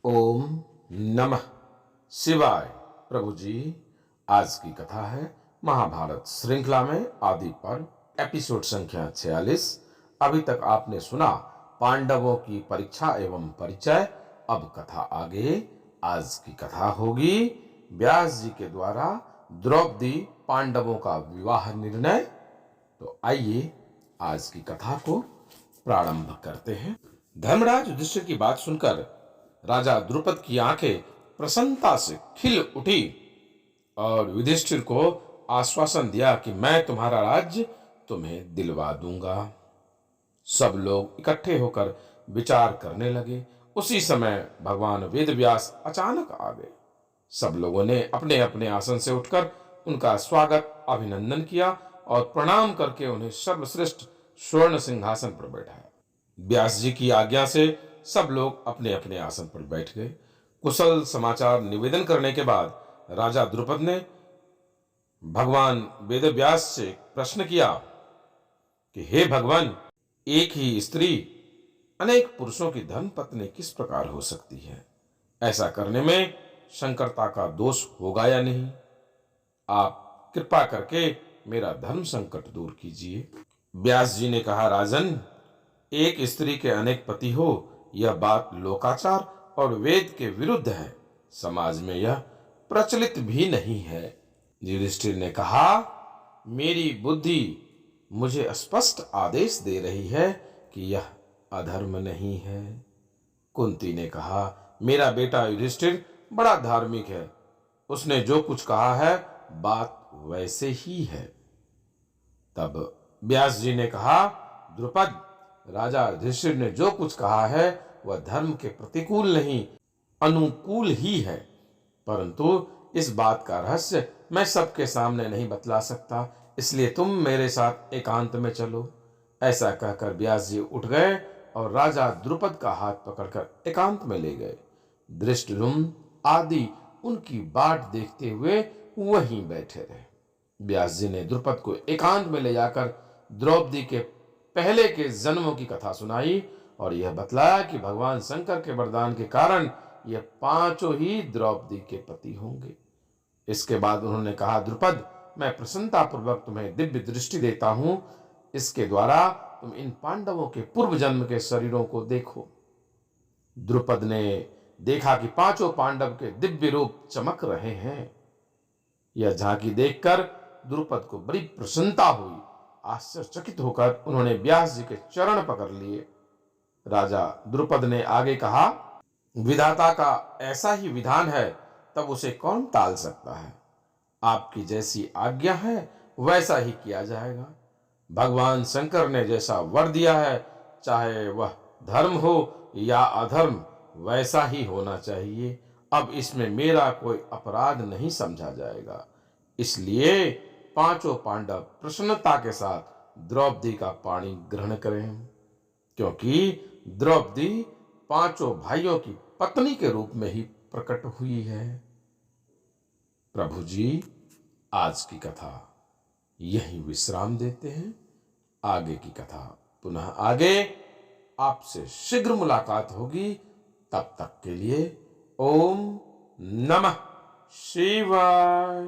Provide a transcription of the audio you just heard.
ओम नमः शिवाय। प्रभु जी, आज की कथा है महाभारत श्रृंखला में आदि पर्व एपिसोड संख्या 46। अभी तक आपने सुना पांडवों की परीक्षा एवं परिचय। अब कथा आगे। आज की कथा होगी व्यास जी के द्वारा द्रौपदी पांडवों का विवाह निर्णय। तो आइए आज की कथा को प्रारंभ करते हैं। धर्मराज युधिष्ठिर की बात सुनकर राजा द्रुपद की आंखें प्रसन्नता से खिल उठी और युधिष्ठिर को आश्वासन दिया कि मैं तुम्हारा राज्य तुम्हें दिलवा दूंगा। सब लोग इकट्ठे होकर विचार करने लगे। उसी समय भगवान वेदव्यास अचानक आ गए। सब लोगों ने अपने अपने आसन से उठकर उनका स्वागत अभिनंदन किया और प्रणाम करके उन्हें सर्वश्रेष्ठ स्वर्ण सिंहासन पर बैठाया। व्यास जी की आज्ञा से सब लोग अपने अपने आसन पर बैठ गए। कुशल समाचार निवेदन करने के बाद राजा द्रुपद ने भगवान वेदव्यास से प्रश्न किया कि हे भगवान, एक ही स्त्री अनेक पुरुषों की धर्म पत्नी किस प्रकार हो सकती है? ऐसा करने में शंकरता का दोष होगा या नहीं? आप कृपा करके मेरा धर्म संकट दूर कीजिए। व्यास जी ने कहा, राजन, एक स्त्री के अनेक पति हो यह बात लोकाचार और वेद के विरुद्ध है। समाज में यह प्रचलित भी नहीं है। युधिष्ठिर ने कहा, मेरी बुद्धि मुझे स्पष्ट आदेश दे रही है कि यह अधर्म नहीं है। कुंती ने कहा, मेरा बेटा युधिष्ठिर बड़ा धार्मिक है। उसने जो कुछ कहा है बात वैसे ही है। तब व्यास जी ने कहा, द्रुपद, राजा युधिष्ठिर ने जो कुछ कहा है वह धर्म के प्रतिकूल नहीं, अनुकूल ही है। परंतु इस बात का रहस्य मैं सबके सामने नहीं बतला सकता, इसलिए तुम मेरे साथ एकांत में चलो। ऐसा कहकर व्यास जी उठ गए और राजा द्रुपद का हाथ पकड़कर एकांत में ले गए। धृष्टद्युम्न आदि उनकी बाट देखते हुए वहीं बैठे रहे। व्यास जी ने द्रुपद को एकांत में ले जाकर द्रौपदी के पहले के जन्मों की कथा सुनाई और यह बतलाया कि भगवान शंकर के वरदान के कारण यह पांचों ही द्रौपदी के पति होंगे। इसके बाद उन्होंने कहा, द्रुपद, मैं प्रसन्नता पूर्वक तुम्हें दिव्य दृष्टि देता हूं। इसके द्वारा तुम इन पांडवों के पूर्व जन्म के शरीरों को देखो। द्रुपद ने देखा कि पांचों पांडव के दिव्य रूप चमक रहे हैं। यह झांकी देखकर द्रुपद को बड़ी प्रसन्नता हुई। आश्चर्यचकित होकर उन्होंने व्यास जी के चरण पकड़ लिए। राजा द्रुपद ने आगे कहा, विधाता का ऐसा ही विधान है, तब उसे कौन टाल सकता है? आपकी जैसी आज्ञा है वैसा ही किया जाएगा। भगवान शंकर ने जैसा वर दिया है, चाहे वह धर्म हो या अधर्म, वैसा ही होना चाहिए। अब इसमें मेरा कोई अपराध नहीं समझा जाएगा। इसलिए पांचों पांडव प्रसन्नता के साथ द्रौपदी का पाणी ग्रहण करें, क्योंकि द्रौपदी पांचों भाइयों की पत्नी के रूप में ही प्रकट हुई है। प्रभु जी, आज की कथा यही विश्राम देते हैं। आगे की कथा पुनः आगे। आपसे शीघ्र मुलाकात होगी। तब तक के लिए ओम नमः शिवाय।